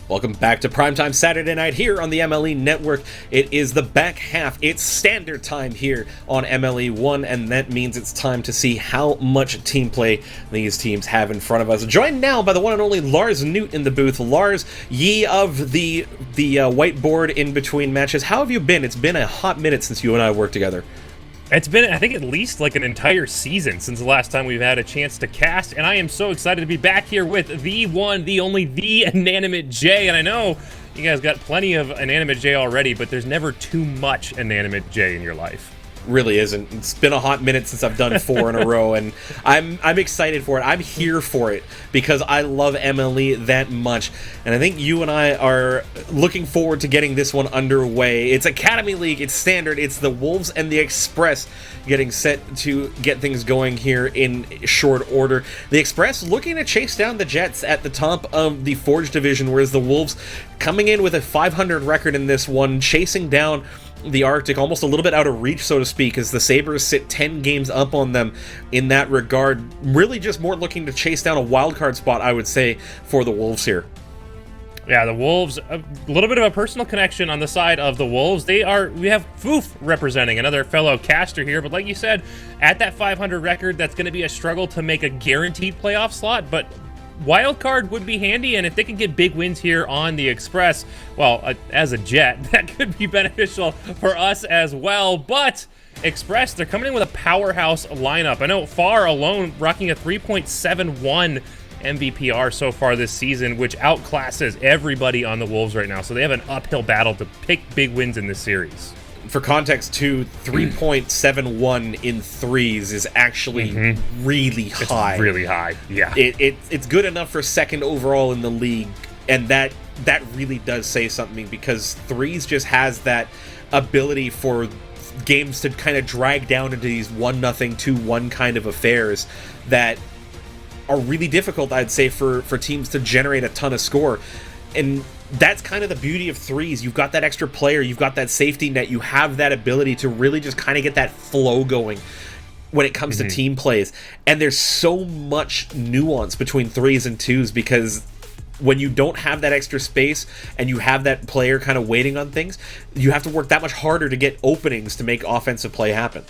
Welcome back to Primetime Saturday Night here on the MLE Network. It is the back half. It's standard time here on MLE 1, and that means it's time to see how much team play these teams have in front of us. Joined now by the one and only Lars Newt in the booth. Lars, ye of the whiteboard in between matches, how have you been? It's been a hot minute since you and I worked together. It's been, I think, at least like an entire season since the last time we've had a chance to cast, and I am so excited to be back here with the one, the only, the Inanimate J. And I know you guys got plenty of Inanimate J already, but there's never too much Inanimate J in your life. Really isn't. It's been a hot minute since I've done 4 in a row, and I'm excited for it. I'm here for it because I love MLE that much, and I think you and I are looking forward to getting this one underway. It's Academy League, it's standard, it's the Wolves and the Express getting set to get things going here in short order. The Express looking to chase down the Jets at the top of the Forge division, whereas the Wolves coming in with a 500 record in this one, chasing down the Arctic, almost a little bit out of reach, so to speak, as the Sabres sit 10 games up on them in that regard. Really just more looking to chase down a wildcard spot, I would say, for the Wolves here. Yeah, the Wolves, a little bit of a personal connection on the side of the Wolves. We have Foof representing, another fellow caster here, but like you said, at that 500 record, that's going to be a struggle to make a guaranteed playoff slot, but wildcard would be handy, and if they can get big wins here on the Express, well, as a Jet, that could be beneficial for us as well. But Express, they're coming in with a powerhouse lineup. I know Far alone rocking a 3.71 MVPR so far this season, which outclasses everybody on the Wolves right now, so they have an uphill battle to pick big wins in this series. For context, too, 3.71 in threes is actually really high. It's really high, yeah. It's good enough for second overall in the league, and that really does say something, because threes just has that ability for games to kind of drag down into these 1-0, 2-1 kind of affairs that are really difficult, I'd say, for teams to generate a ton of score. And that's kind of the beauty of threes. You've got that extra player, you've got that safety net, you have that ability to really just kind of get that flow going when it comes to team plays. And there's so much nuance between threes and twos, because when you don't have that extra space and you have that player kind of waiting on things, you have to work that much harder to get openings to make offensive play happen.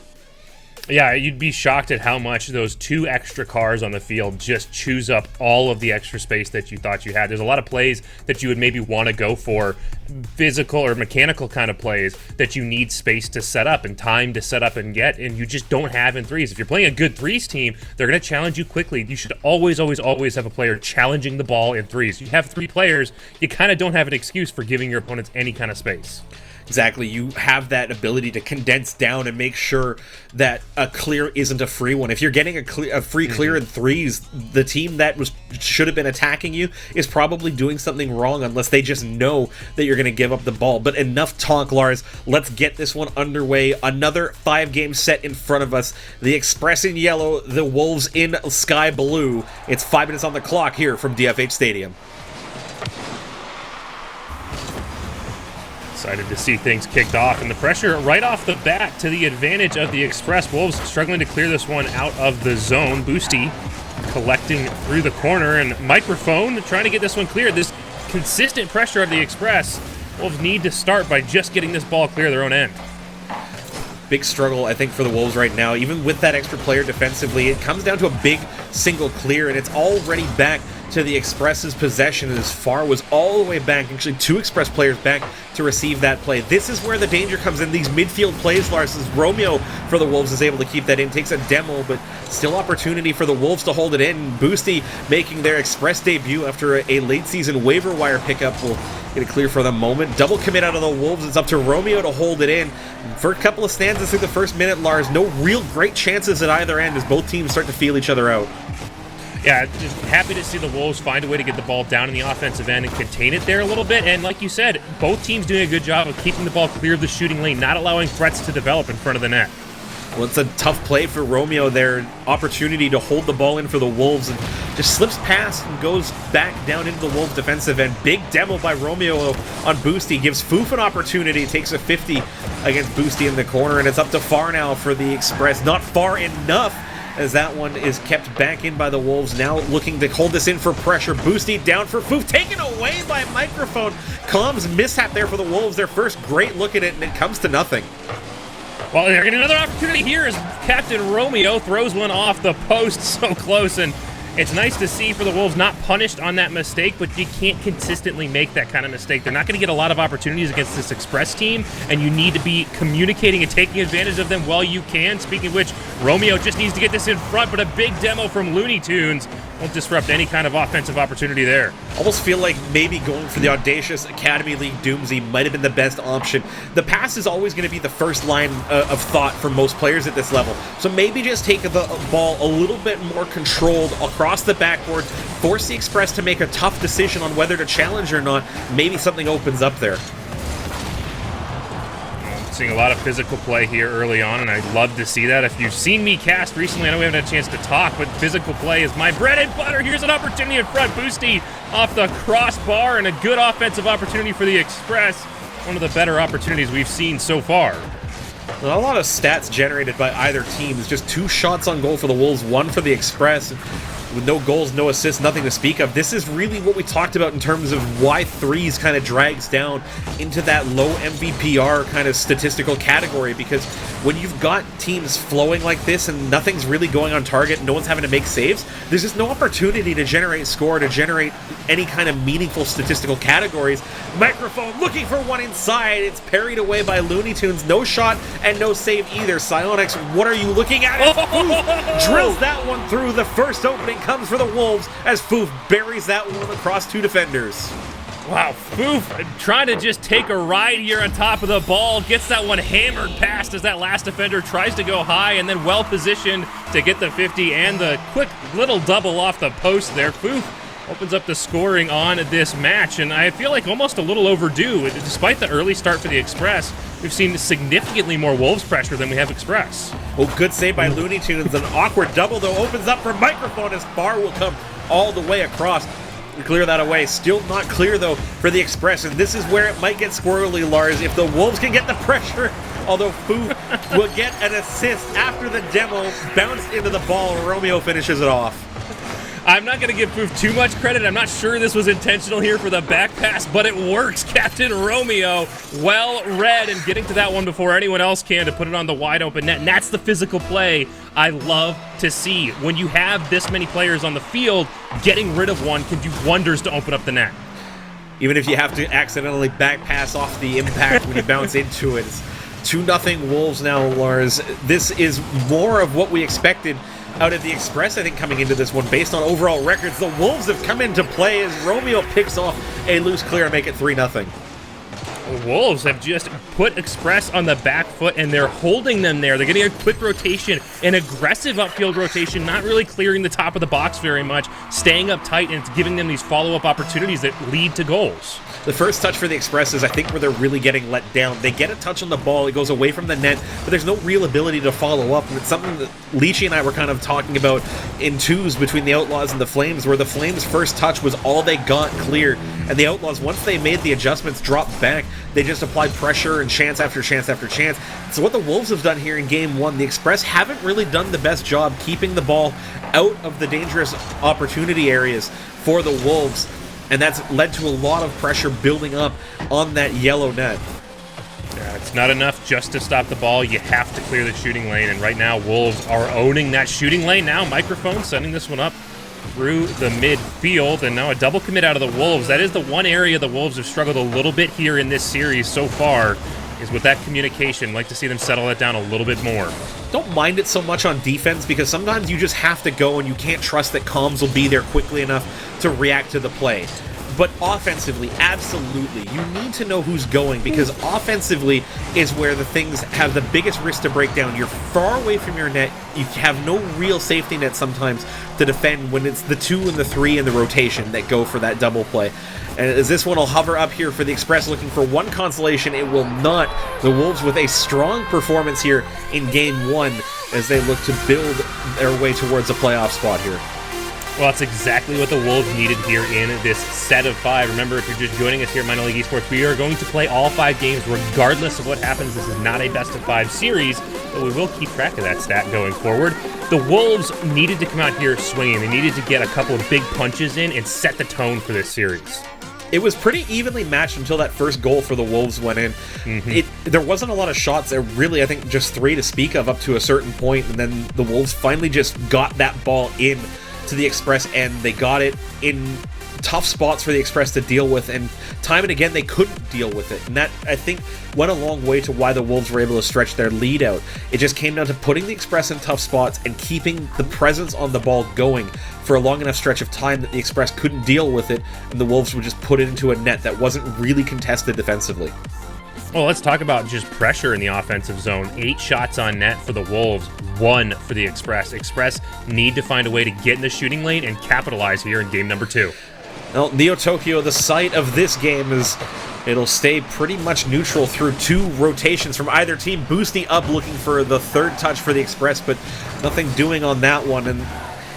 Yeah, you'd be shocked at how much those 2 extra cars on the field just chews up all of the extra space that you thought you had. There's a lot of plays that you would maybe want to go for, physical or mechanical kind of plays that you need space to set up and time to set up and get, and you just don't have in threes. If you're playing a good threes team, they're going to challenge you quickly. You should always have a player challenging the ball in threes. You have 3 players, you kind of don't have an excuse for giving your opponents any kind of space. Exactly. You have that ability to condense down and make sure that a clear isn't a free one. If you're getting a free clear in threes, the team that should have been attacking you is probably doing something wrong, unless they just know that you're going to give up the ball. But enough talk, Lars. Let's get this one underway. Another 5-game set in front of us. The Express in yellow, the Wolves in sky blue. It's 5 minutes on the clock here from DFH Stadium. Excited to see things kicked off, and the pressure right off the bat to the advantage of the Express. Wolves struggling to clear this one out of the zone. Boosty collecting through the corner, and Microphone trying to get this one cleared. This consistent pressure of the Express, Wolves need to start by just getting this ball clear their own end. Big struggle, I think, for the Wolves right now. Even with that extra player defensively, it comes down to a big single clear, and it's already back to the Express's possession, as Far was all the way back, actually 2 Express players back to receive that play. This is where the danger comes in, these midfield plays, Lars, as Romeo for the Wolves is able to keep that in, takes a demo, but still opportunity for the Wolves to hold it in. Boosty making their Express debut after a late season waiver wire pickup will get it clear for the moment. Double commit out of the Wolves, it's up to Romeo to hold it in. For a couple of stanzas through the first minute, Lars, no real great chances at either end as both teams start to feel each other out. Yeah, just happy to see the Wolves find a way to get the ball down in the offensive end and contain it there a little bit. And like you said, both teams doing a good job of keeping the ball clear of the shooting lane, not allowing threats to develop in front of the net. Well, it's a tough play for Romeo there. Opportunity to hold the ball in for the Wolves, and just slips past and goes back down into the Wolves defensive end. Big demo by Romeo on Boosty. Gives Foof an opportunity. Takes a 50 against Boosty in the corner, and it's up to Far now for the Express. Not far enough as that one is kept back in by the Wolves, now looking to hold this in for pressure. Boosty down for Foof, taken away by Microphone. Comms mishap there for the Wolves, their first great look at it, and it comes to nothing. Well, they're getting another opportunity here as Captain Romeo throws one off the post so close, and it's nice to see for the Wolves not punished on that mistake, but you can't consistently make that kind of mistake. They're not going to get a lot of opportunities against this Express team, and you need to be communicating and taking advantage of them while you can. Speaking of which, Romeo just needs to get this in front, but a big demo from Looney Tunes won't disrupt any kind of offensive opportunity there. Almost feel like maybe going for the audacious Academy League Doomsy might have been the best option. The pass is always going to be the first line of thought for most players at this level. So maybe just take the ball a little bit more controlled across the backboard, force the Express to make a tough decision on whether to challenge or not. Maybe something opens up there. Seeing a lot of physical play here early on, and I'd love to see that. If you've seen me cast recently, I know we haven't had a chance to talk, but physical play is my bread and butter. Here's an opportunity in front. Boosty off the crossbar, and a good offensive opportunity for the Express. One of the better opportunities we've seen so far. A lot of stats generated by either team. It's just 2 shots on goal for the Wolves, 1 for the Express. With no goals, no assists, nothing to speak of. This is really what we talked about in terms of why threes kind of drags down into that low MVPR kind of statistical category, because when you've got teams flowing like this and nothing's really going on target, no one's having to make saves, there's just no opportunity to generate score, to generate any kind of meaningful statistical categories. Microphone looking for one inside. It's parried away by Looney Tunes. No shot and no save either. Psionics, what are you looking at? Foof drills that one through. The first opening comes for the Wolves as Foof buries that one across 2 defenders. Wow, Foof trying to just take a ride here on top of the ball. Gets that one hammered past as that last defender tries to go high, and then well positioned to get the 50 and the quick little double off the post there. Foof opens up the scoring on this match, and I feel like almost a little overdue. Despite the early start for the Express, we've seen significantly more Wolves pressure than we have Express. Oh, good save by Looney Tunes. An awkward double, though, opens up for Microphone as Bar will come all the way across. Clear that away. Still not clear, though, for the Express, and this is where it might get squirrely, Lars, if the Wolves can get the pressure. Although Foof will get an assist after the demo bounced into the ball. Romeo finishes it off. I'm not going to give Foof too much credit. I'm not sure this was intentional here for the back pass, but it works. Captain Romeo, well read, and getting to that one before anyone else can to put it on the wide open net. And that's the physical play I love to see. When you have this many players on the field, getting rid of one can do wonders to open up the net. Even if you have to accidentally back pass off the impact when you bounce into it. It's 2-0 Wolves now, Lars. This is more of what we expected out of the Express, I think, coming into this one. Based on overall records, the Wolves have come into play as Romeo picks off a loose clear and make it 3-0. The Wolves have just put Express on the back foot, and they're holding them there. They're getting a quick rotation, an aggressive upfield rotation, not really clearing the top of the box very much, staying up tight, and it's giving them these follow-up opportunities that lead to goals. The first touch for the Express is, I think, where they're really getting let down. They get a touch on the ball, it goes away from the net, but there's no real ability to follow up, and it's something that Leachy and I were kind of talking about in twos between the Outlaws and the Flames, where the Flames' first touch was all they got clear, and the Outlaws, once they made the adjustments, dropped back, they just applied pressure and chance after chance after chance. So what the Wolves have done here in Game 1, the Express haven't really done the best job keeping the ball out of the dangerous opportunity areas for the Wolves, and that's led to a lot of pressure building up on that yellow net. Yeah, it's not enough just to stop the ball. You have to clear the shooting lane, and right now Wolves are owning that shooting lane. Now Microphone sending this one up through the midfield, and now a double commit out of the Wolves. That is the one area the Wolves have struggled a little bit here in this series so far, is with that communication. I'd like to see them settle it down a little bit more. Don't mind it so much on defense, because sometimes you just have to go and you can't trust that comms will be there quickly enough to react to the play. But offensively, absolutely, you need to know who's going, because offensively is where the things have the biggest risk to break down. You're far away from your net. You have no real safety net sometimes to defend when it's the 2 and the 3 in the rotation that go for that double play. And as this one will hover up here for the Express, looking for one consolation, it will not. The Wolves with a strong performance here in Game 1 as they look to build their way towards a playoff spot here. Well, that's exactly what the Wolves needed here in this set of 5. Remember, if you're just joining us here at MLE Esports, we are going to play all 5 games regardless of what happens. This is not a best-of-5 series, but we will keep track of that stat going forward. The Wolves needed to come out here swinging. They needed to get a couple of big punches in and set the tone for this series. It was pretty evenly matched until that first goal for the Wolves went in. There wasn't a lot of shots there, really. I think just 3 to speak of up to a certain point, and then the Wolves finally just got that ball in to the Express, and they got it in tough spots for the Express to deal with, and time and again they couldn't deal with it, and that, I think, went a long way to why the Wolves were able to stretch their lead out. It just came down to putting the Express in tough spots and keeping the presence on the ball going for a long enough stretch of time that the Express couldn't deal with it, and the Wolves would just put it into a net that wasn't really contested defensively. Well, let's talk about just pressure in the offensive zone. 8 shots on net for the Wolves, 1 for the Express. Express need to find a way to get in the shooting lane and capitalize here in game number 2. Well, Neo Tokyo, the site of this game, it'll stay pretty much neutral through 2 rotations from either team. Boosty up looking for the 3rd touch for the Express, but nothing doing on that one. And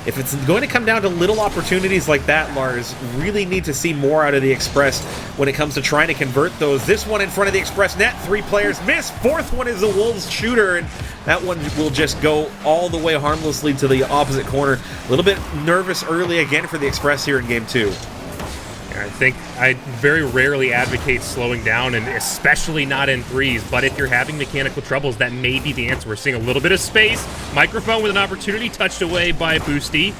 if it's going to come down to little opportunities like that, Lars, really need to see more out of the Express when it comes to trying to convert those. This one in front of the Express net, 3 players miss. 4th one is the Wolves shooter, and that one will just go all the way harmlessly to the opposite corner. A little bit nervous early again for the Express here in game 2. I think I very rarely advocate slowing down, and especially not in threes, but if you're having mechanical troubles, that may be the answer. We're seeing a little bit of space. Microphone with an opportunity touched away by Boosty,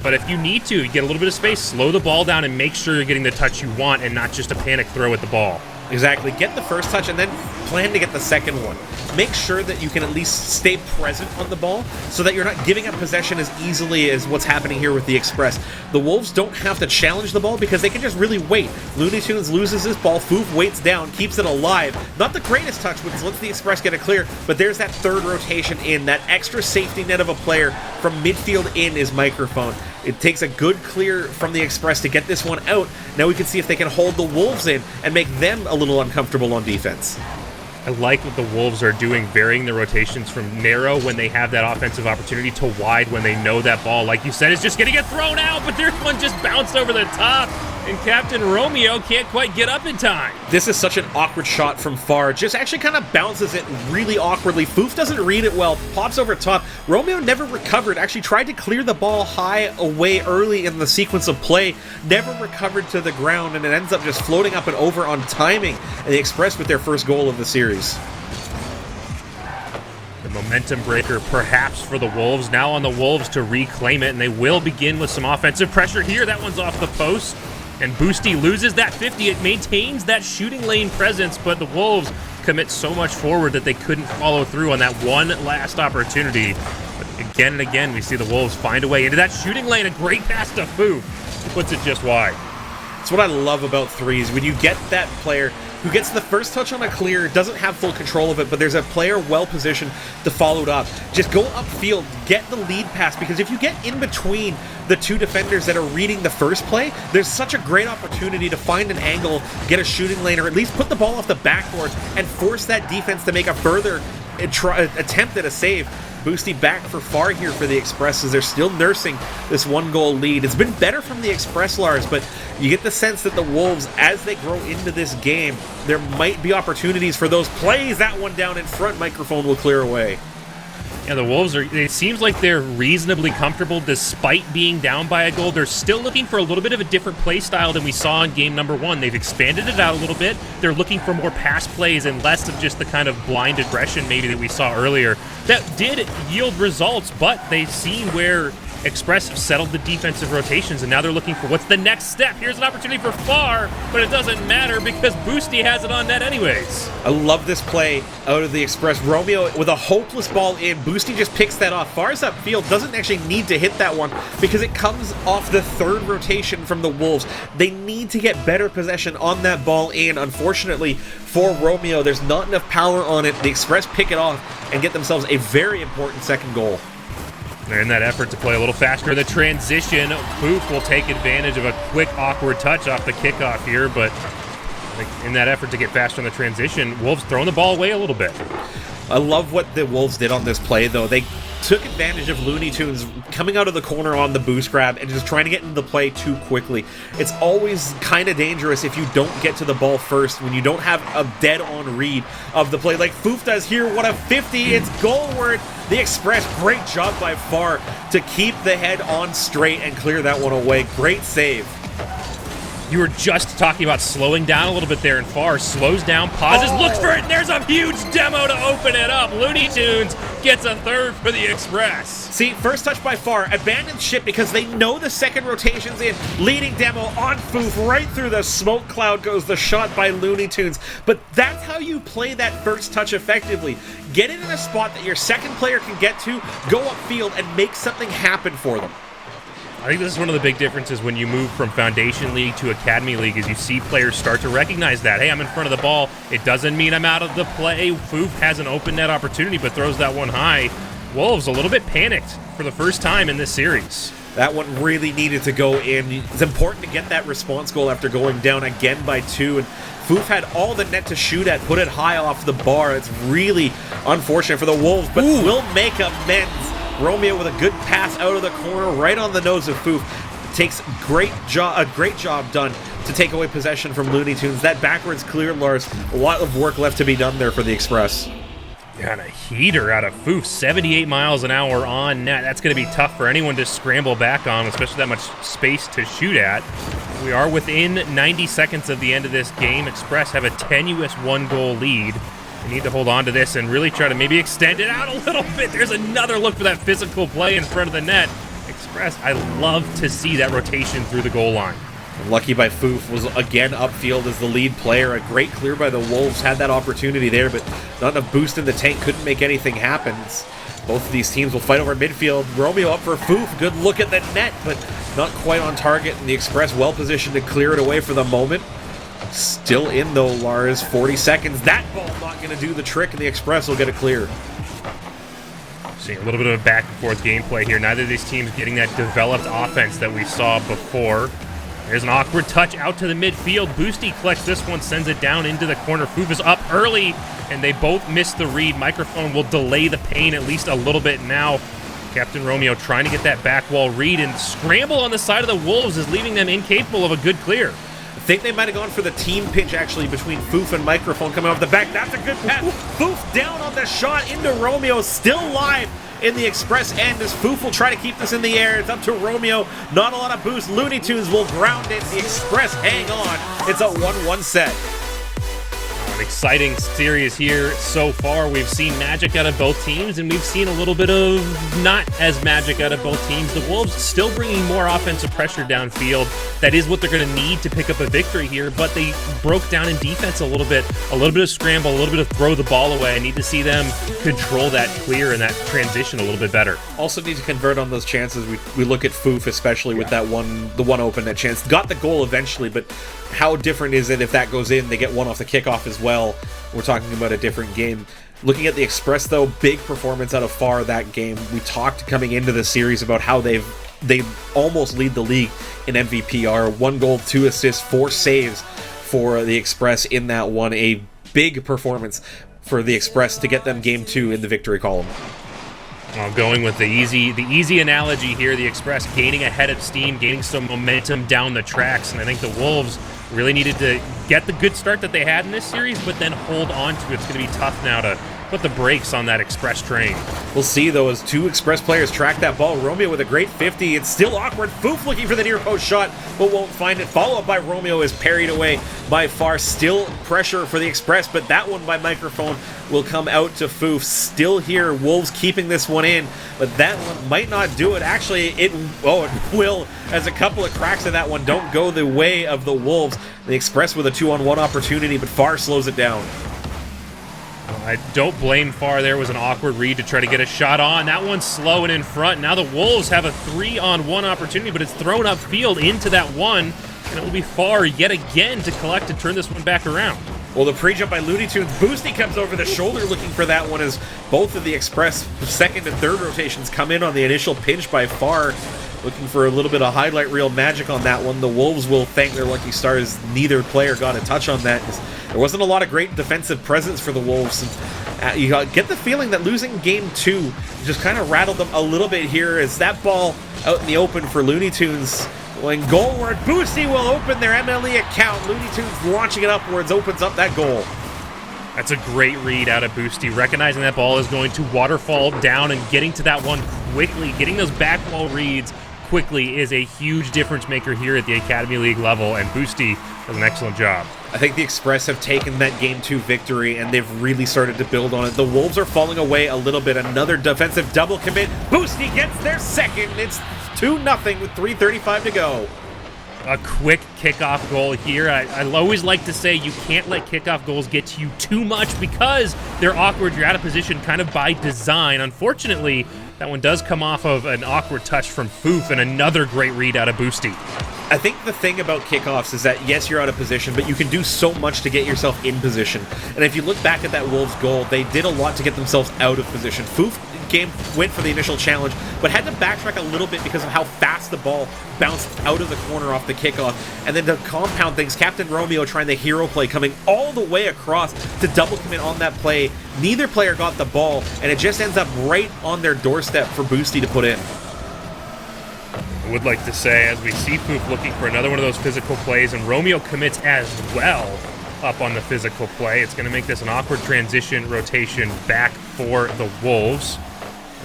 but if you need to, you get a little bit of space, slow the ball down and make sure you're getting the touch you want and not just a panic throw at the ball. Exactly. Get the first touch and then plan to get the second one. Make sure that you can at least stay present on the ball so that you're not giving up possession as easily as what's happening here with the Express. The Wolves don't have to challenge the ball because they can just really wait. Looney Tunes loses his ball, Foof waits down, keeps it alive. Not the greatest touch, which lets the Express get it clear, but there's that 3rd rotation in. That extra safety net of a player from midfield in is Microphone. It takes a good clear from the Express to get this one out. Now we can see if they can hold the Wolves in and make them a little uncomfortable on defense. I like what the Wolves are doing, varying the rotations from narrow when they have that offensive opportunity to wide when they know that ball, like you said, is just going to get thrown out, but there's one just bounced over the top, and Captain Romeo can't quite get up in time. This is such an awkward shot from far. Just actually kind of bounces it really awkwardly. Foof doesn't read it well, pops over top. Romeo never recovered, actually tried to clear the ball high away early in the sequence of play, never recovered to the ground, and it ends up just floating up and over on timing, and the Express with their first goal of the series. The momentum breaker perhaps for the Wolves. Now on the Wolves to reclaim it, and they will begin with some offensive pressure here. That one's off the post, and Boosty loses that 50. It maintains that shooting lane presence, but the Wolves commit so much forward that they couldn't follow through on that one last opportunity. But again and again, we see the Wolves find a way into that shooting lane. A great pass to Foof. He puts it just wide. That's what I love about threes. When you get that player who gets the first touch on a clear, doesn't have full control of it, but there's a player well positioned to follow it up. Just go upfield, get the lead pass, because if you get in between the 2 defenders that are reading the first play, there's such a great opportunity to find an angle, get a shooting lane, or at least put the ball off the backboard and force that defense to make a further attempt at a save. Boosty back for far here for the Express as they're still nursing this 1-goal lead. It's been better from the Express, Lars, but you get the sense that the Wolves, as they grow into this game, there might be opportunities for those plays. That one down in front, Microphone will clear away. Yeah, the Wolves it seems like they're reasonably comfortable despite being down by a goal. They're still looking for a little bit of a different play style than we saw in game number 1. They've expanded it out a little bit. They're looking for more pass plays and less of just the kind of blind aggression maybe that we saw earlier. That did yield results, but they've seen where Express have settled the defensive rotations, and now they're looking for what's the next step. Here's an opportunity for Far, but it doesn't matter because Boosty has it on net anyways. I love this play out of the Express. Romeo with a hopeless ball in. Boosty just picks that off. Far's upfield, doesn't actually need to hit that one because it comes off the 3rd rotation from the Wolves. They need to get better possession on that ball in. Unfortunately for Romeo, there's not enough power on it. The Express pick it off and get themselves a very important second goal. They're in that effort to play a little faster in the transition. Foof will take advantage of a quick, awkward touch off the kickoff here, but In that effort to get faster on the transition, Wolves throwing the ball away a little bit. I love what the Wolves did on this play, though. They took advantage of Looney Tunes coming out of the corner on the boost grab and just trying to get into the play too quickly. It's always kind of dangerous if you don't get to the ball first, when you don't have a dead-on read of the play like Foof does here. What a 50! It's goalward. The Express, great job by Far to keep the head on straight and clear that one away. Great save. You were just talking about slowing down a little bit there, and Far slows down, pauses, looks for it, and there's a huge demo to open it up. Looney Tunes gets a third for the Express. See, first touch by Far, abandoned ship because they know the second rotation's in. Leading demo on Foof, right through the smoke cloud goes the shot by Looney Tunes. But that's how you play that first touch effectively. Get it in a spot that your second player can get to, go upfield, and make something happen for them. I think this is one of the big differences when you move from Foundation League to Academy League, is you see players start to recognize that, hey, I'm in front of the ball. It doesn't mean I'm out of the play. Foof has an open net opportunity, but throws that one high. Wolves a little bit panicked for the first time in this series. That one really needed to go in. It's important to get that response goal after going down again by 2. And Foof had all the net to shoot at, put it high off the bar. It's really unfortunate for the Wolves, but will make amends. Romeo with a good pass out of the corner, right on the nose of Foof. Takes a great job done to take away possession from Looney Tunes. That backwards clear, Lars. A lot of work left to be done there for the Express. Yeah, and a heater out of Foof, 78 miles an hour on net. That's going to be tough for anyone to scramble back on, especially that much space to shoot at. We are within 90 seconds of the end of this game. Express have a tenuous 1-goal lead. We need to hold on to this and really try to maybe extend it out a little bit. There's another look for that physical play in front of the net. Express, I love to see that rotation through the goal line. Lucky by Foof, was again upfield as the lead player. A great clear by the Wolves, had that opportunity there, but not enough boost in the tank, couldn't make anything happen. Both of these teams will fight over midfield. Romeo up for Foof, good look at the net, but not quite on target, and the Express well positioned to clear it away for the moment. Still in though, Lars, 40 seconds. That ball not going to do the trick, and the Express will get it clear. Seeing a little bit of a back and forth gameplay here. Neither of these teams getting that developed offense that we saw before. There's an awkward touch out to the midfield. Boosty collects this one, sends it down into the corner. Foof is up early, and they both miss the read. Microphone will delay the pain at least a little bit now. Captain Romeo trying to get that back wall read, and scramble on the side of the Wolves is leaving them incapable of a good clear. I think they might have gone for the team pinch, actually, between Foof and Microphone coming off the back. That's a good pass. Foof down on the shot into Romeo, still live in the Express end as Foof will try to keep this in the air. It's up to Romeo. Not a lot of boost. Looney Tunes will ground it. The Express hang on. It's a 1-1 set. An exciting series here so far. We've seen magic out of both teams, and we've seen a little bit of not as magic out of both teams. The Wolves still bringing more offensive pressure downfield. That is what they're going to need to pick up a victory here, but they broke down in defense a little bit of scramble, a little bit of throw the ball away. I need to see them control that clear and that transition a little bit better. Also need to convert on those chances. We look at Foof, especially with the one open net chance. Got the goal eventually, but how different is it if that goes in? They get one off the kickoff as well. We're talking about a different game. Looking at the Express, though, big performance out of Far that game. We talked coming into the series about how they almost lead the league in MVPR. 1 goal, 2 assists, 4 saves for the Express in that one. A big performance for the Express to get them game 2 in the victory column. Well, going with the easy analogy here, the Express gaining a head of steam, gaining some momentum down the tracks, and I think the Wolves really needed to get the good start that they had in this series, but then hold on to it. It's going to be tough now to put the brakes on that Express train. We'll see, though, as 2 Express players track that ball. Romeo with a great 50. It's still awkward. Foof looking for the near post shot, but won't find it. Follow-up by Romeo is parried away by Far. Still pressure for the Express, but that one by Microphone will come out to Foof. Still here, Wolves keeping this one in, but that one might not do it. Actually, it will, as a couple of cracks in that one don't go the way of the Wolves. The Express with a 2-on-1 opportunity, but Far slows it down. I don't blame Far. There was an awkward read to try to get a shot on. That one's slow and in front. Now the Wolves have a 3-on-1 opportunity, but it's thrown upfield into that one, and it will be Far yet again to collect and turn this one back around. Well, the pre-jump by Looney Tunes. Boosty comes over the shoulder looking for that one as both of the Express second and third rotations come in on the initial pinch by Far. looking for a little bit of highlight reel magic on that one. The Wolves will thank their lucky stars. Neither player got a touch on that. There wasn't a lot of great defensive presence for the Wolves. You get the feeling that losing game 2 just kind of rattled them a little bit here, as that ball out in the open for Looney Tunes. When goalward, Boosty will open their MLE account. Looney Tunes launching it upwards, opens up that goal. That's a great read out of Boosty, recognizing that ball is going to waterfall down and getting to that one quickly. Getting those back wall reads quickly is a huge difference maker here at the Academy League level, and Boosty does an excellent job. I think the Express have taken that Game 2 victory, and they've really started to build on it. The Wolves are falling away a little bit. Another defensive double commit. Boosty gets their second. It's 2-0 with 3:35 to go. A quick kickoff goal here. I always like to say you can't let kickoff goals get to you too much because they're awkward. You're out of position kind of by design. Unfortunately, that one does come off of an awkward touch from Foof, and another great read out of Boosty. I think the thing about kickoffs is that, yes, you're out of position, but you can do so much to get yourself in position. And if you look back at that Wolves goal, they did a lot to get themselves out of position. Foof went for the initial challenge, but had to backtrack a little bit because of how fast the ball bounced out of the corner off the kickoff. And then to compound things, Captain Romeo trying the hero play, coming all the way across to double commit on that play. Neither player got the ball, and it just ends up right on their doorstep for Boosty to put in. I would like to say, as we see Foof looking for another one of those physical plays, and Romeo commits as well up on the physical play, it's going to make this an awkward transition rotation back for the Wolves.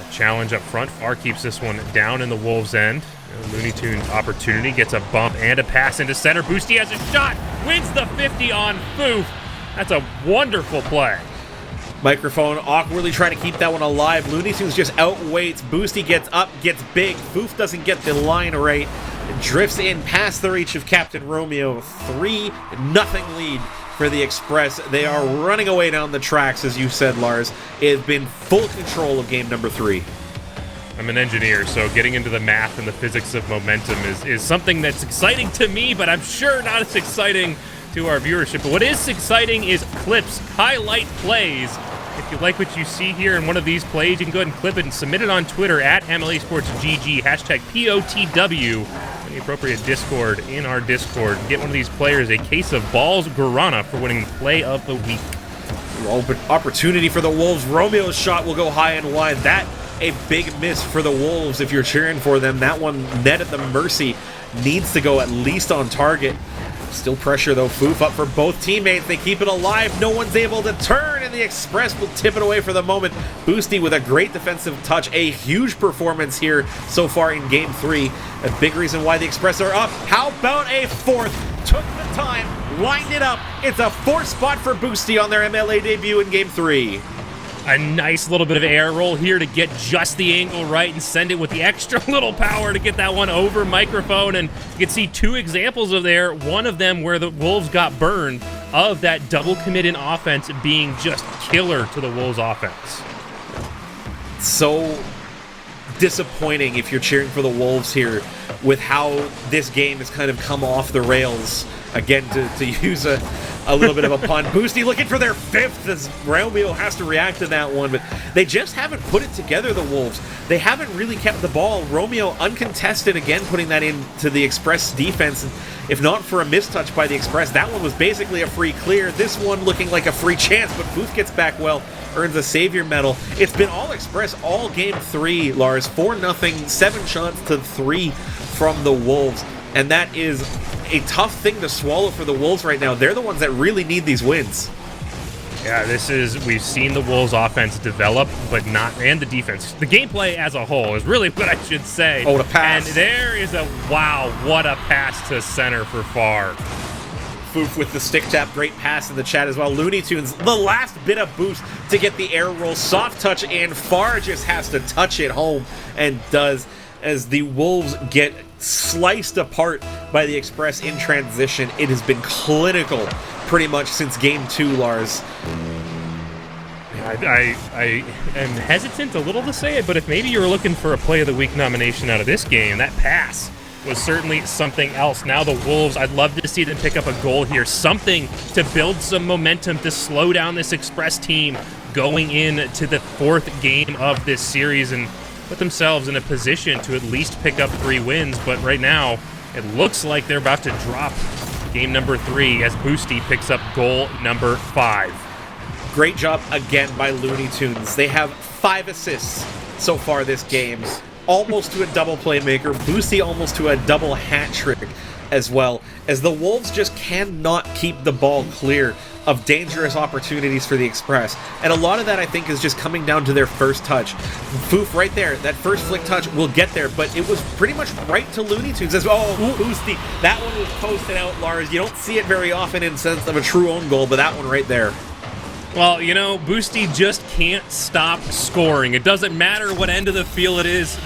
Challenge up front. Far keeps this one down in the Wolves' end. Looney Tunes opportunity, gets a bump and a pass into center. Boosty has a shot, wins the 50 on Foof. That's a wonderful play. Microphone awkwardly trying to keep that one alive. Looney Tunes just outweights. Boosty gets up, gets big. Foof doesn't get the line right. Drifts in past the reach of Captain Romeo. 3-0 lead for the Express. They are running away down the tracks, as you said, Lars. It has been full control of game number 3. I'm an engineer, so getting into the math and the physics of momentum is something that's exciting to me, but I'm sure not as exciting to our viewership. But what is exciting is clips, highlight plays. If you like what you see here in one of these plays, you can go ahead and clip it and submit it on Twitter at MLE Sports GG, hashtag POTW, in the appropriate Discord, in our Discord. Get one of these players a case of Balls Guarana for winning Play of the Week. Opportunity for the Wolves. Romeo's shot will go high and wide. That a big miss for the Wolves if you're cheering for them. That one, net at the mercy, needs to go at least on target. Still pressure, though. Foof up for both teammates. They keep it alive. No one's able to turn, and the Express will tip it away for the moment. Boosty with a great defensive touch. A huge performance here so far in Game 3. A big reason why the Express are up. How about a fourth? Took the time, lined it up. It's a 4th spot for Boosty on their MLA debut in Game 3. A nice little bit of air roll here to get just the angle right and send it with the extra little power to get that one over Microphone. And you can see 2 examples of there. One of them where the Wolves got burned, of that double commit in offense being just killer to the Wolves offense. So disappointing if you're cheering for the Wolves here with how this game has kind of come off the rails. Again, to use a little bit of a pun. Boosty looking for their 5th as Romeo has to react to that one, but they just haven't put it together, the Wolves. They haven't really kept the ball. Romeo uncontested again, putting that into the Express defense. And if not for a mistouch by the Express, that one was basically a free clear. This one looking like a free chance, but Booth gets back well, earns a Savior medal. It's been all Express all Game 3, Lars. 4-0, 7 shots to 3 from the Wolves. And that is a tough thing to swallow for the Wolves right now. They're the ones that really need these wins. Yeah, we've seen the Wolves offense develop, but not, and the defense. The gameplay as a whole is really what I should say. Oh, the pass. And there is wow, what a pass to center for Far. Foof with the stick tap, great pass in the chat as well. Looney Tunes, the last bit of boost to get the air roll. Soft touch, and Far just has to touch it home, and does, as the Wolves get sliced apart by the Express in transition. It has been clinical pretty much since Game 2, Lars. I am hesitant a little to say it, but if maybe you were looking for a Play of the Week nomination out of this game, that pass was certainly something else. Now the Wolves, I'd love to see them pick up a goal here, something to build some momentum, to slow down this Express team going into the 4th game of this series. And put themselves in a position to at least pick up 3 wins, but right now it looks like they're about to drop game number 3 as Boosty picks up goal number 5. Great job again by Looney Tunes. They have 5 assists so far this game, almost to a double playmaker. Boosty almost to a double hat trick as well, as the Wolves just cannot keep the ball clear of dangerous opportunities for the Express. And a lot of that, I think, is just coming down to their first touch. Foof right there, that first flick touch will get there, but it was pretty much right to Looney Tunes. Boosty, that one was posted out, Lars. You don't see it very often in sense of a true own goal, but that one right there. Well, you know, Boosty just can't stop scoring. It doesn't matter what end of the field it is,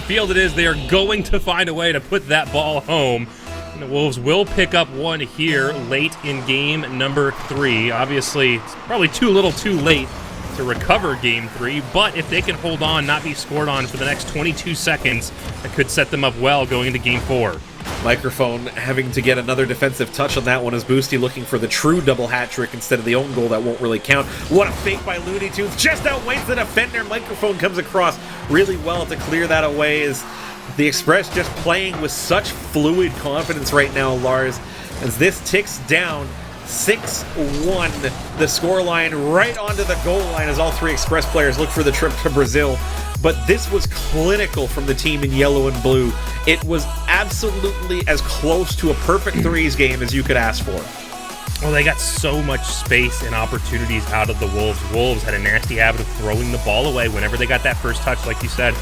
they are going to find a way to put that ball home. The Wolves will pick up one here late in game number 3. Obviously, it's probably too little too late to recover game 3, but if they can hold on, not be scored on for the next 22 seconds, that could set them up well going into game 4. Microphone having to get another defensive touch on that one as Boosty looking for the true double hat trick instead of the own goal that won't really count. What a fake by Looney Tunes, just outweighs the defender. Microphone comes across really well to clear that away as the Express just playing with such fluid confidence right now, Lars, as this ticks down 6-1, the scoreline right onto the goal line as all 3 Express players look for the trip to Brazil. But this was clinical from the team in yellow and blue. It was absolutely as close to a perfect threes game as you could ask for. Well, they got so much space and opportunities out of the Wolves. Wolves had a nasty habit of throwing the ball away whenever they got that first touch, like you said.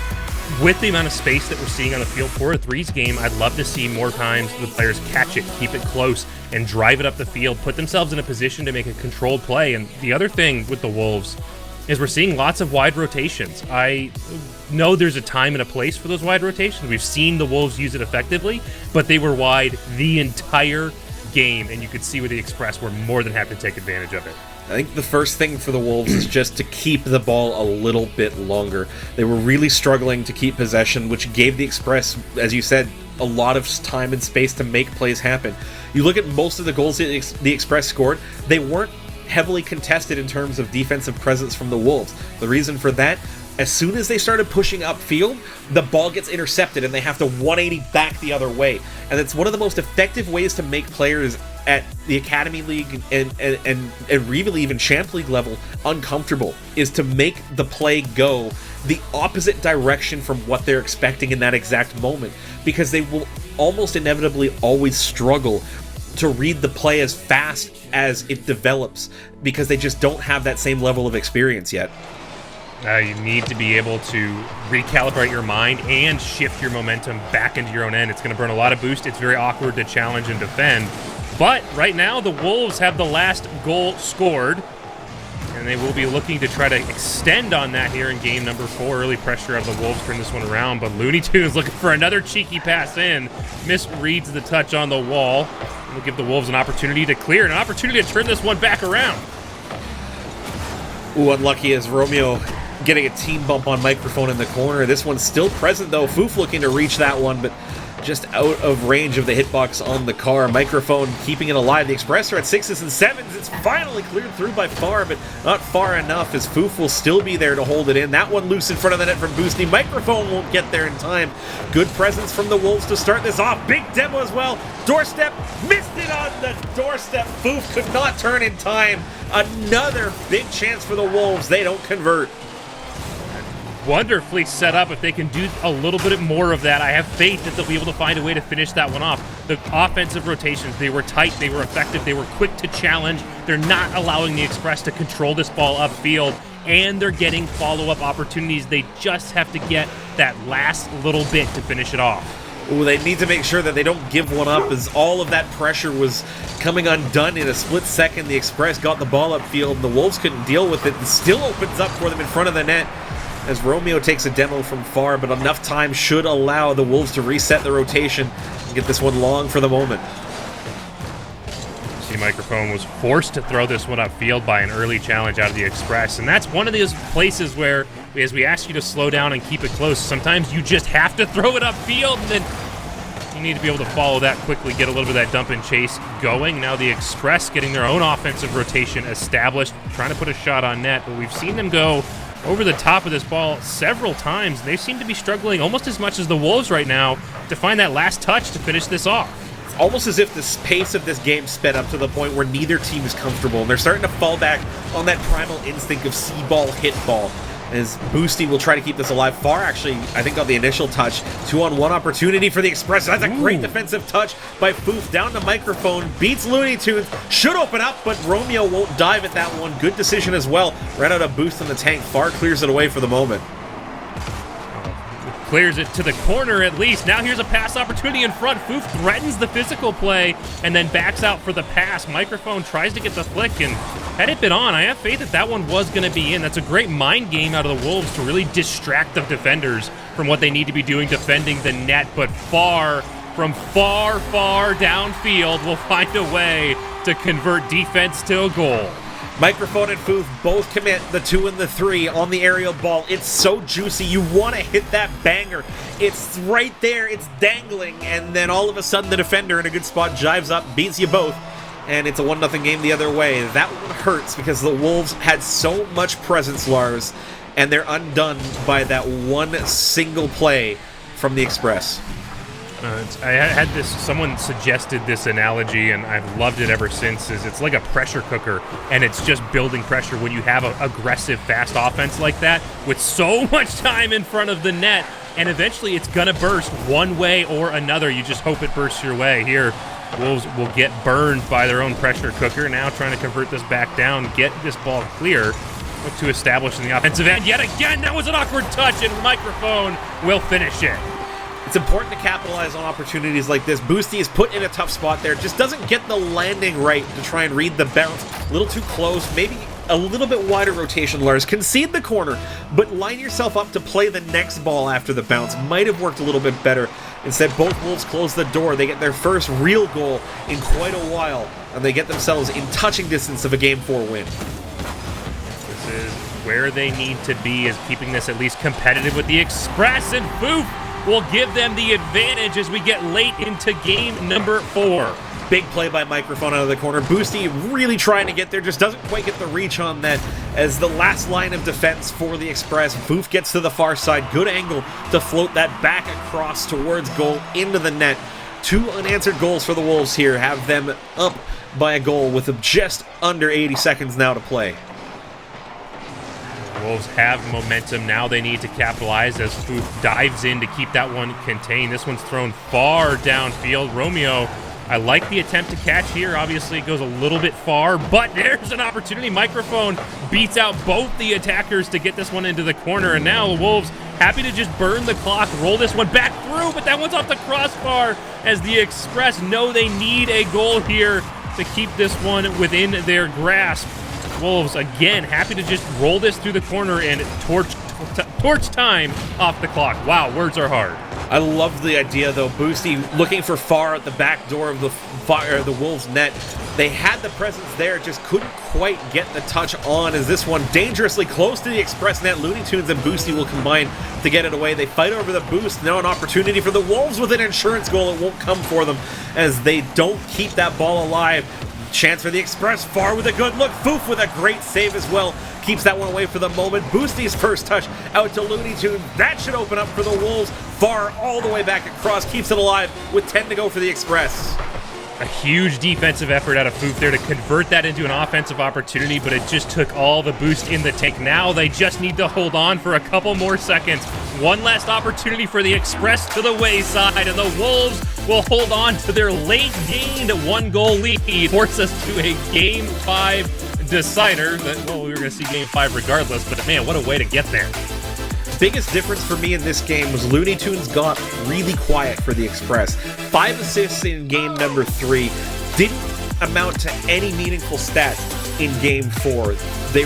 With the amount of space that we're seeing on the field for a threes game, I'd love to see more times the players catch it, keep it close, and drive it up the field, put themselves in a position to make a controlled play. And the other thing with the Wolves is we're seeing lots of wide rotations. I know there's a time and a place for those wide rotations. We've seen the Wolves use it effectively, but they were wide the entire game, and you could see where the Express were more than happy to take advantage of it. I think the first thing for the Wolves is just to keep the ball a little bit longer. They were really struggling to keep possession, which gave the Express, as you said, a lot of time and space to make plays happen. You look at most of the goals that the Express scored, they weren't heavily contested in terms of defensive presence from the Wolves. The reason for that, as soon as they started pushing upfield, the ball gets intercepted and they have to 180 back the other way. And it's one of the most effective ways to make players at the Academy League and really even Champ League level uncomfortable, is to make the play go the opposite direction from what they're expecting in that exact moment, because they will almost inevitably always struggle to read the play as fast as it develops because they just don't have that same level of experience yet. You need to be able to recalibrate your mind and shift your momentum back into your own end. It's going to burn a lot of boost. It's very awkward to challenge and defend. But right now, the Wolves have the last goal scored, and they will be looking to try to extend on that here in game number 4. Early pressure of the Wolves turn this one around, but Looney Tunes looking for another cheeky pass in. Misreads the touch on the wall. Will give the Wolves an opportunity to clear, and an opportunity to turn this one back around. Ooh, unlucky as Romeo getting a team bump on Microphone in the corner. This one's still present, though. Foof looking to reach that one, but just out of range of the hitbox on the car. Microphone keeping it alive. The Express are at 6s and 7s. It's finally cleared through by far, but not far enough, as Foof will still be there to hold it in. That one loose in front of the net from Boosty. Microphone won't get there in time. Good presence from the Wolves to start this off. Big demo as well. Doorstep, missed it on the doorstep. Foof could not turn in time. Another big chance for the Wolves. They don't convert. Wonderfully set up. If they can do a little bit more of that, I have faith that they'll be able to find a way to finish that one off. The offensive rotations, they were tight, they were effective, they were quick to challenge. They're not allowing the Express to control this ball upfield, and they're getting follow-up opportunities. They just have to get that last little bit to finish it off. Ooh, they need to make sure that they don't give one up, as all of that pressure was coming undone in a split second. The Express got the ball upfield, and the Wolves couldn't deal with it, and still opens up for them in front of the net as Romeo takes a demo from far, but enough time should allow the Wolves to reset the rotation and get this one long for the moment. See, Microphone was forced to throw this one upfield by an early challenge out of the Express, and that's one of those places where, as we ask you to slow down and keep it close, sometimes you just have to throw it upfield, and then you need to be able to follow that quickly, get a little bit of that dump and chase going. Now the Express getting their own offensive rotation established, trying to put a shot on net, but we've seen them go over the top of this ball several times. They seem to be struggling almost as much as the Wolves right now to find that last touch to finish this off. It's almost as if the pace of this game sped up to the point where neither team is comfortable, and they're starting to fall back on that primal instinct of see ball, hit ball. As Boosty will try to keep this alive. Far actually, I think, got the initial touch. 2-on-1 opportunity for the Express. That's a great defensive touch by Foof. Down to Microphone. Beats Looney Tunes. Should open up, but Romeo won't dive at that one. Good decision as well. Ran out of boost in the tank. Far clears it away for the moment. Clears it to the corner at least. Now here's a pass opportunity in front. Foof threatens the physical play and then backs out for the pass. Microphone tries to get the flick, and had it been on, I have faith that that one was going to be in. That's a great mind game out of the Wolves to really distract the defenders from what they need to be doing defending the net, but far downfield will find a way to convert defense to a goal. Microphone and Foof both commit the 2 and the 3 on the aerial ball. It's so juicy. You want to hit that banger. It's right there. It's dangling. And then all of a sudden the defender in a good spot jives up, beats you both. And it's a 1-0 game the other way. That one hurts because the Wolves had so much presence, Lars. And they're undone by that one single play from the Express. I had this, someone suggested this analogy, and I've loved it ever since, is it's like a pressure cooker, and it's just building pressure when you have an aggressive, fast offense like that with so much time in front of the net, and eventually it's going to burst one way or another. You just hope it bursts your way. Here, Wolves will get burned by their own pressure cooker, now trying to convert this back down, get this ball clear, look to establish in the offensive end. Yet again, that was an awkward touch, and Microphone will finish it. It's important to capitalize on opportunities like this. Boosty is put in a tough spot there. Just doesn't get the landing right to try and read the bounce. A little too close. Maybe a little bit wider rotation, Lars. Concede the corner, but line yourself up to play the next ball after the bounce. Might have worked a little bit better. Instead, both Wolves close the door. They get their first real goal in quite a while, and they get themselves in touching distance of a Game 4 win. This is where they need to be, is keeping this at least competitive with the Express, and Foof will give them the advantage as we get late into game number 4. Big play by Microphone out of the corner. Boosty really trying to get there, just doesn't quite get the reach on that as the last line of defense for the Express. Foof gets to the far side. Good angle to float that back across towards goal into the net. 2 unanswered goals for the Wolves here. Have them up by a goal with just under 80 seconds now to play. Wolves have momentum. Now they need to capitalize as Foof dives in to keep that one contained. This one's thrown far downfield. Romeo, I like the attempt to catch here. Obviously, it goes a little bit far, but there's an opportunity. Microphone beats out both the attackers to get this one into the corner, and now the Wolves happy to just burn the clock, roll this one back through, but that one's off the crossbar as the Express know they need a goal here to keep this one within their grasp. Wolves, again, happy to just roll this through the corner and torch time off the clock. Wow, words are hard. I love the idea, though. Boosty looking for far at the back door of the Wolves' net. They had the presence there, just couldn't quite get the touch on as this one dangerously close to the Express net. Looney Tunes and Boosty will combine to get it away. They fight over the boost. Now an opportunity for the Wolves with an insurance goal. It won't come for them as they don't keep that ball alive. Chance for the Express, far with a good look. Foof with a great save as well. Keeps that one away for the moment. Boosty's first touch out to Looney Tunes. That should open up for the Wolves. Far all the way back across. Keeps it alive with 10 to go for the Express. A huge defensive effort out of Foof there to convert that into an offensive opportunity, but it just took all the boost in the tank. Now they just need to hold on for a couple more seconds. One last opportunity for the Express to the wayside, and the Wolves will hold on to their late gained 1-goal lead. Force us to a Game 5 decider. Well, we were going to see Game 5 regardless, but man, what a way to get there. Biggest difference for me in this game was Looney Tunes got really quiet for the Express. 5 assists in game number 3. Didn't amount to any meaningful stats in game 4. They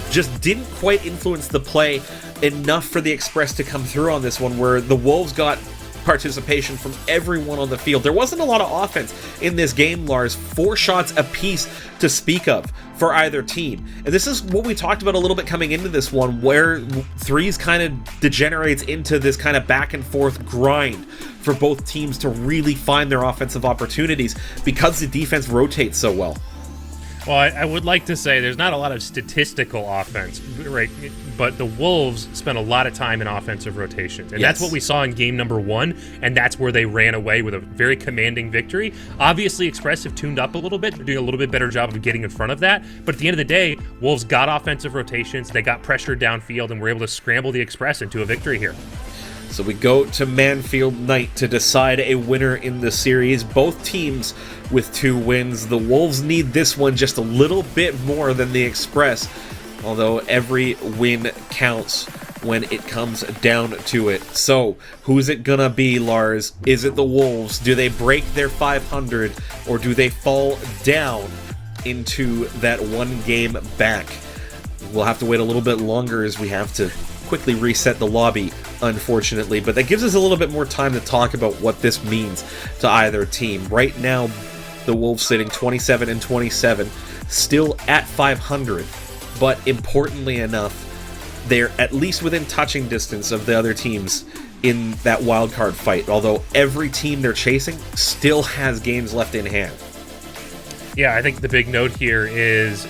just didn't quite influence the play enough for the Express to come through on this one, where the Wolves got participation from everyone on the field. There wasn't a lot of offense in this game, Lars. 4 shots apiece to speak of for either team. And this is what we talked about a little bit coming into this one, where threes kind of degenerates into this kind of back and forth grind for both teams to really find their offensive opportunities because the defense rotates so well. Well, I would like to say there's not a lot of statistical offense, right? But the Wolves spent a lot of time in offensive rotations. And that's what we saw in game number 1, and that's where they ran away with a very commanding victory. Obviously, Express have tuned up a little bit. They're doing a little bit better job of getting in front of that. But at the end of the day, Wolves got offensive rotations. They got pressured downfield and were able to scramble the Express into a victory here. So we go to Manfield Night to decide a winner in the series. Both teams with 2 wins. The Wolves need this one just a little bit more than the Express, although every win counts when it comes down to it. So, who's it gonna be, Lars? Is it the Wolves? Do they break their 500, or do they fall down into that 1 game back? We'll have to wait a little bit longer as we have to quickly reset the lobby, unfortunately, but that gives us a little bit more time to talk about what this means to either team. Right now, the Wolves sitting 27 and 27, still at 500, but importantly enough, they're at least within touching distance of the other teams in that wildcard fight, although every team they're chasing still has games left in hand. Yeah, I think the big note here is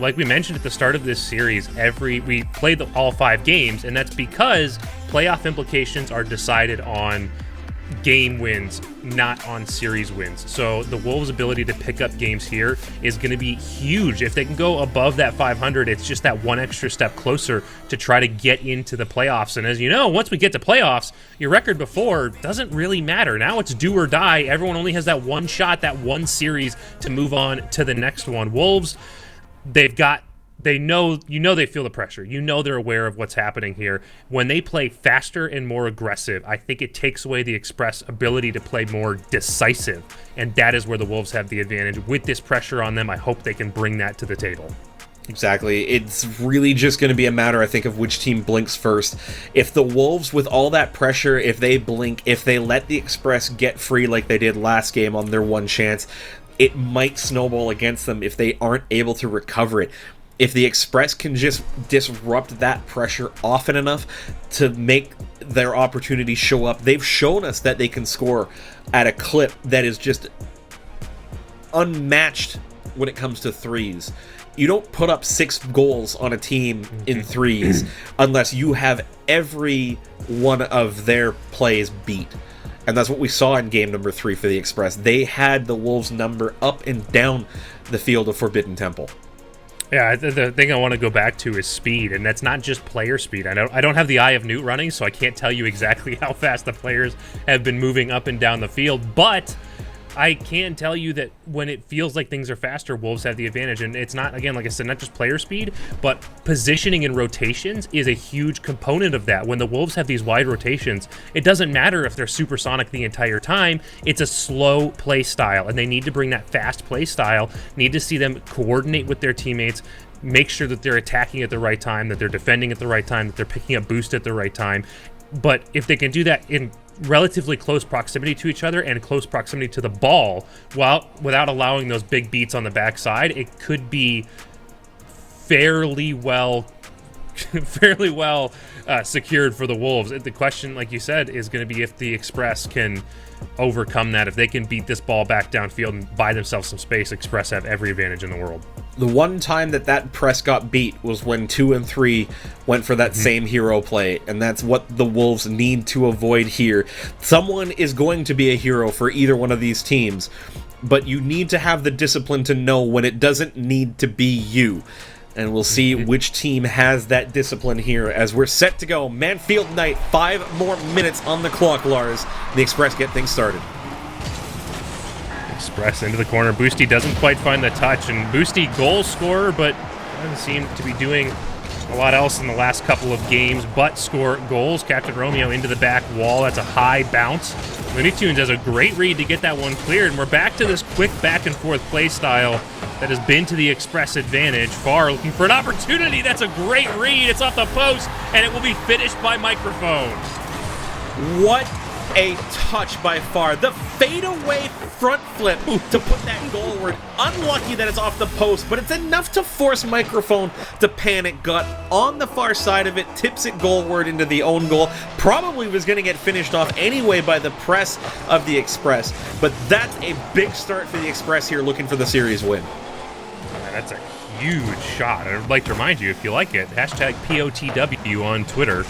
like we mentioned at the start of this series, we played all 5 games, and that's because playoff implications are decided on game wins, not on series wins. So the Wolves' ability to pick up games here is going to be huge. If they can go above that 500, it's just that one extra step closer to try to get into the playoffs. And as you know, once we get to playoffs, your record before doesn't really matter. Now it's do or die. Everyone only has that one shot, that one series to move on to the next one. Wolves, they know, they feel the pressure. They're aware of what's happening here. When they play faster and more aggressive, I think it takes away the Express ability to play more decisive, and that is where the Wolves have the advantage. With this pressure on them, I hope they can bring that to the table. Exactly. It's really just going to be a matter, I think, of which team blinks first. If the Wolves, with all that pressure, if they blink, if they let the Express get free like they did last game on their one chance, it might snowball against them if they aren't able to recover it. If the Express can just disrupt that pressure often enough to make their opportunities show up, they've shown us that they can score at a clip that is just unmatched when it comes to threes. You don't put up 6 goals on a team in threes unless you have every one of their plays beat. And that's what we saw in game number 3 for the Express. They had the Wolves' number up and down the field of Forbidden Temple. Yeah, the thing I want to go back to is speed, and that's not just player speed. I don't have the Eye of Newt running, so I can't tell you exactly how fast the players have been moving up and down the field, but I can tell you that when it feels like things are faster, Wolves have the advantage. And it's not, again, like I said, not just player speed, but positioning and rotations is a huge component of that. When the Wolves have these wide rotations, it doesn't matter if they're supersonic the entire time. It's a slow play style, and they need to bring that fast play style, need to see them coordinate with their teammates, make sure that they're attacking at the right time, that they're defending at the right time, that they're picking up boost at the right time. But if they can do that in relatively close proximity to each other and close proximity to the ball, without allowing those big beats on the backside, it could be fairly well secured for the Wolves. The question, like you said, is going to be if the Express can overcome that. If they can beat this ball back downfield and buy themselves some space, Express have every advantage in the world. The one time that press got beat was when 2 and 3 went for that same hero play, and that's what the Wolves need to avoid here. Someone is going to be a hero for either one of these teams, but you need to have the discipline to know when it doesn't need to be you. And we'll see which team has that discipline here as we're set to go. Manfield Night, 5 more minutes on the clock, Lars. The Express get things started. Express into the corner. Boosty doesn't quite find the touch, and Boosty goal scorer, but doesn't seem to be doing a lot else in the last couple of games but score goals. Captain Romeo into the back wall. That's a high bounce. Looney Tunes has a great read to get that one cleared, and we're back to this quick back and forth play style that has been to the Express advantage. Farr looking for an opportunity. That's a great read. It's off the post, and it will be finished by Microphone. What a touch by Farr. The fadeaway front flip to put that goalward. Unlucky that it's off the post, but it's enough to force Microphone to panic. Got on the far side of it, tips it goalward into the own goal. Probably was going to get finished off anyway by the press of the Express, but that's a big start for the Express here, looking for the series win. That's a huge shot. I'd like to remind you, if you like it, hashtag POTW on Twitter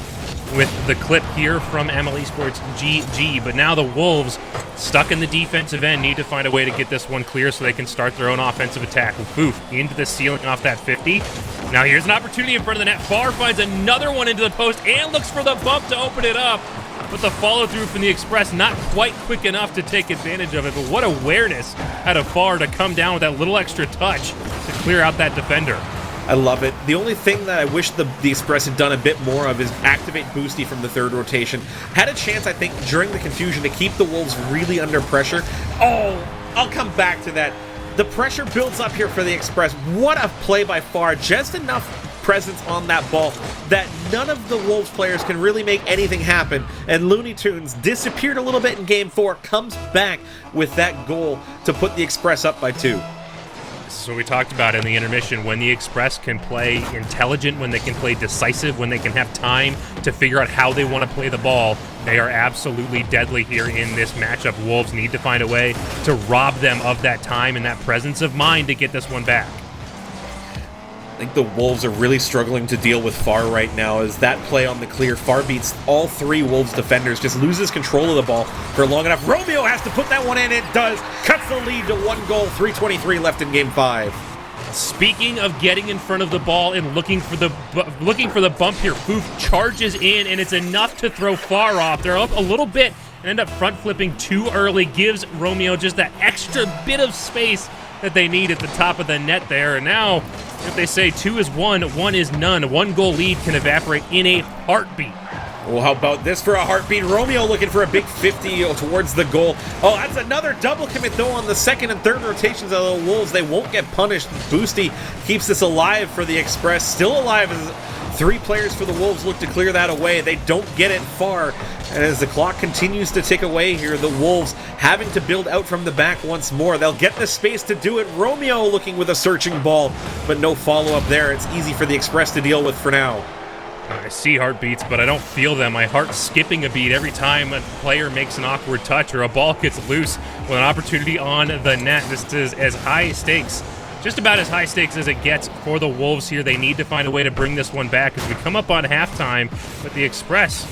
with the clip here from MLE Esports GG. But now the Wolves, stuck in the defensive end, need to find a way to get this one clear so they can start their own offensive attack. Boof, into the ceiling off that 50. Now here's an opportunity in front of the net. Farr finds another one into the post and looks for the bump to open it up. But the follow-through from the Express not quite quick enough to take advantage of it. But what awareness out of Farr to come down with that little extra touch to clear out that defender. I love it. The only thing that I wish the Express had done a bit more of is activate Boosty from the third rotation. Had a chance, I think, during the confusion to keep the Wolves really under pressure. Oh, I'll come back to that. The pressure builds up here for the Express. What a play by Farr. Just enough presence on that ball that none of the Wolves players can really make anything happen. And Looney Tunes disappeared a little bit in Game 4, comes back with that goal to put the Express up by 2. This is what we talked about in the intermission. When the Express can play intelligent, when they can play decisive, when they can have time to figure out how they want to play the ball, they are absolutely deadly here in this matchup. Wolves need to find a way to rob them of that time and that presence of mind to get this one back. I think the Wolves are really struggling to deal with Farr right now as that play on the clear. Farr beats all 3 Wolves defenders, just loses control of the ball for long enough. Romeo has to put that one in. It does. Cuts the lead to 1 goal, 3:23 left in Game 5. Speaking of getting in front of the ball and looking for the bump here, Foof charges in, and it's enough to throw Farr off. They're up a little bit and end up front flipping too early, gives Romeo just that extra bit of space that they need at the top of the net there. And now, if they say 2 is 1, 1 is none, 1 goal lead can evaporate in a heartbeat. Well, how about this for a heartbeat? Romeo looking for a big 50 towards the goal. Oh, that's another double commit, though, on the second and third rotations of the Wolves. They won't get punished. Boosty keeps this alive for the Express. Still alive as 3 players for the Wolves look to clear that away. They don't get it far. And as the clock continues to tick away here, the Wolves having to build out from the back once more. They'll get the space to do it. Romeo looking with a searching ball, but no follow-up there. It's easy for the Express to deal with for now. I see heartbeats, but I don't feel them. My heart's skipping a beat every time a player makes an awkward touch or a ball gets loose with an opportunity on the net. This is as high stakes, just about as high stakes as it gets for the Wolves here. They need to find a way to bring this one back as we come up on halftime, but the Express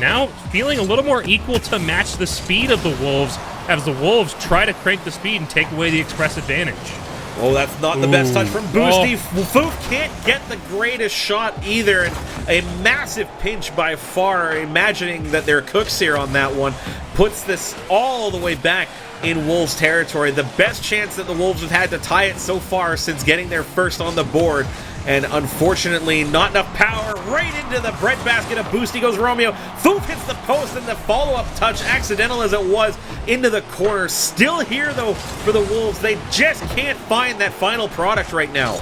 now feeling a little more equal to match the speed of the Wolves as the Wolves try to crank the speed and take away the Express advantage. Oh, that's not the best touch from Boosty. Foof can't get the greatest shot either. And a massive pinch by Farr, imagining that they're cooks here on that one, puts this all the way back in Wolves territory. The best chance that the Wolves have had to tie it so far since getting their first on the board. And unfortunately, not enough power. Right into the breadbasket of Boosty goes Romeo. Foof hits the post, and the follow-up touch, accidental as it was, into the corner. Still here, though, for the Wolves. They just can't find that final product right now.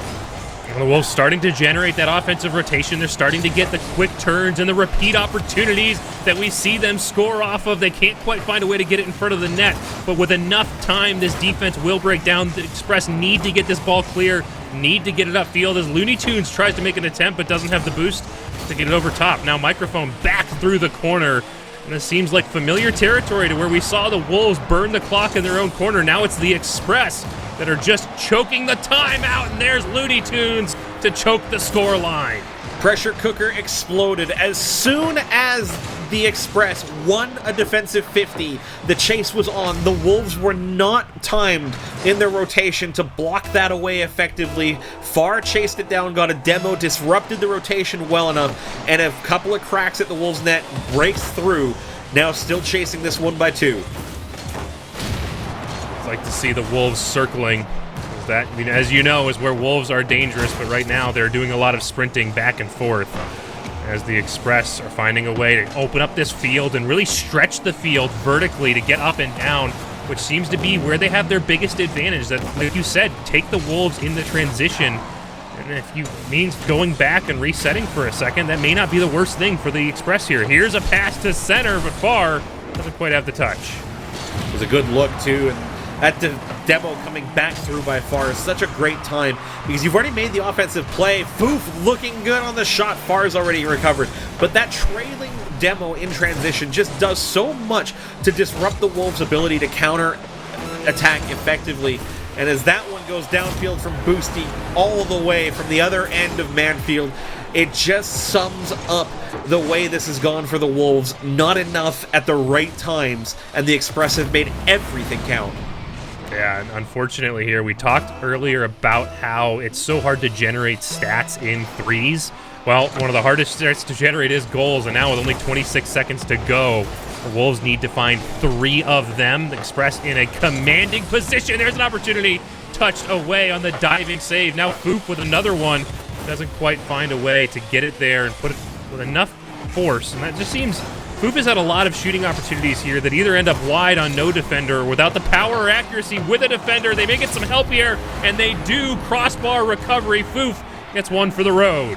The Wolves starting to generate that offensive rotation. They're starting to get the quick turns and the repeat opportunities that we see them score off of. They can't quite find a way to get it in front of the net, but with enough time, this defense will break down. The Express need to get this ball clear, need to get it upfield as Looney Tunes tries to make an attempt but doesn't have the boost to get it over top. Now Microphone back through the corner, and this seems like familiar territory to where we saw the Wolves burn the clock in their own corner. Now it's the Express that are just choking the time out, and there's Looney Tunes to choke the score line. Pressure cooker exploded. As soon as the Express won a defensive 50, the chase was on. The Wolves were not timed in their rotation to block that away effectively. Farr chased it down, got a demo, disrupted the rotation well enough, and a couple of cracks at the Wolves net breaks through. Now still chasing this 1 by 2. Like to see the Wolves circling. That, I mean, as you know, is where Wolves are dangerous, but right now they're doing a lot of sprinting back and forth as the Express are finding a way to open up this field and really stretch the field vertically to get up and down, which seems to be where they have their biggest advantage. That, like you said, take the Wolves in the transition, and if you means going back and resetting for a second, that may not be the worst thing for the Express here. Here's a pass to center, but Farr doesn't quite have the touch. It was a good look, too, and that demo coming back through by Farr is such a great time because you've already made the offensive play. Foof looking good on the shot. Farr's already recovered. But that trailing demo in transition just does so much to disrupt the Wolves' ability to counter attack effectively. And as that one goes downfield from Boosty all the way from the other end of Manfield, it just sums up the way this has gone for the Wolves. Not enough at the right times, and the Express have made everything count. Yeah, and unfortunately here, we talked earlier about how it's so hard to generate stats in threes. Well, one of the hardest stats to generate is goals, and now with only 26 seconds to go, the Wolves need to find 3 of them. The Express in a commanding position. There's an opportunity touched away on the diving save. Now Foop with another one. Doesn't quite find a way to get it there and put it with enough force, and that just seems... Foop has had a lot of shooting opportunities here that either end up wide on no defender or without the power or accuracy with a defender. They may get some help here, and they do. Crossbar recovery. Foop gets one for the road.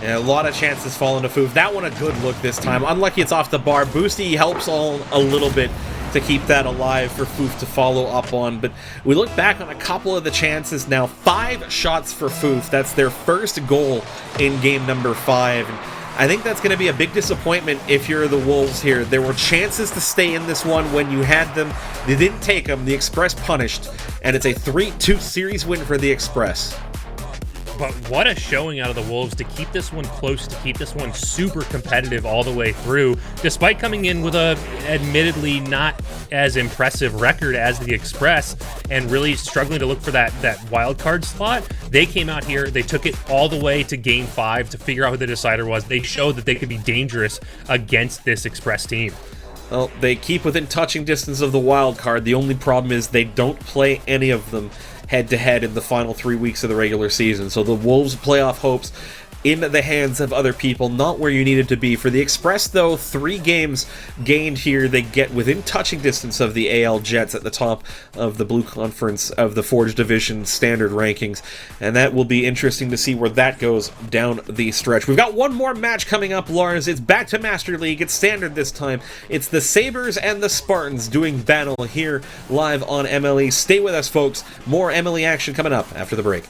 Yeah, a lot of chances falling to Foop. That one a good look this time. Unlucky it's off the bar. Boosty helps all a little bit to keep that alive for Foop to follow up on. But we look back on a couple of the chances now. 5 shots for Foop. That's their first goal in game number 5. And I think that's going to be a big disappointment if you're the Wolves here. There were chances to stay in this one when you had them. They didn't take them. The Express punished. And it's a 3-2 series win for the Express. But what a showing out of the Wolves to keep this one close, to keep this one super competitive all the way through, despite coming in with a admittedly not as impressive record as the Express and really struggling to look for that wild card slot. They came out here, they took it all the way to game 5 to figure out who the decider was. They showed that they could be dangerous against this Express team. Well, they keep within touching distance of the wild card. The only problem is they don't play any of them head-to-head in the final 3 weeks of the regular season. So the Wolves' playoff hopes in the hands of other people, not where you needed to be. For the Express, though, 3 games gained here. They get within touching distance of the AL Jets at the top of the Blue Conference of the Forge Division standard rankings, and that will be interesting to see where that goes down the stretch. We've got one more match coming up, Lars. It's back to Master League. It's standard this time. It's the Sabres and the Spartans doing battle here live on MLE. Stay with us, folks. More MLE action coming up after the break.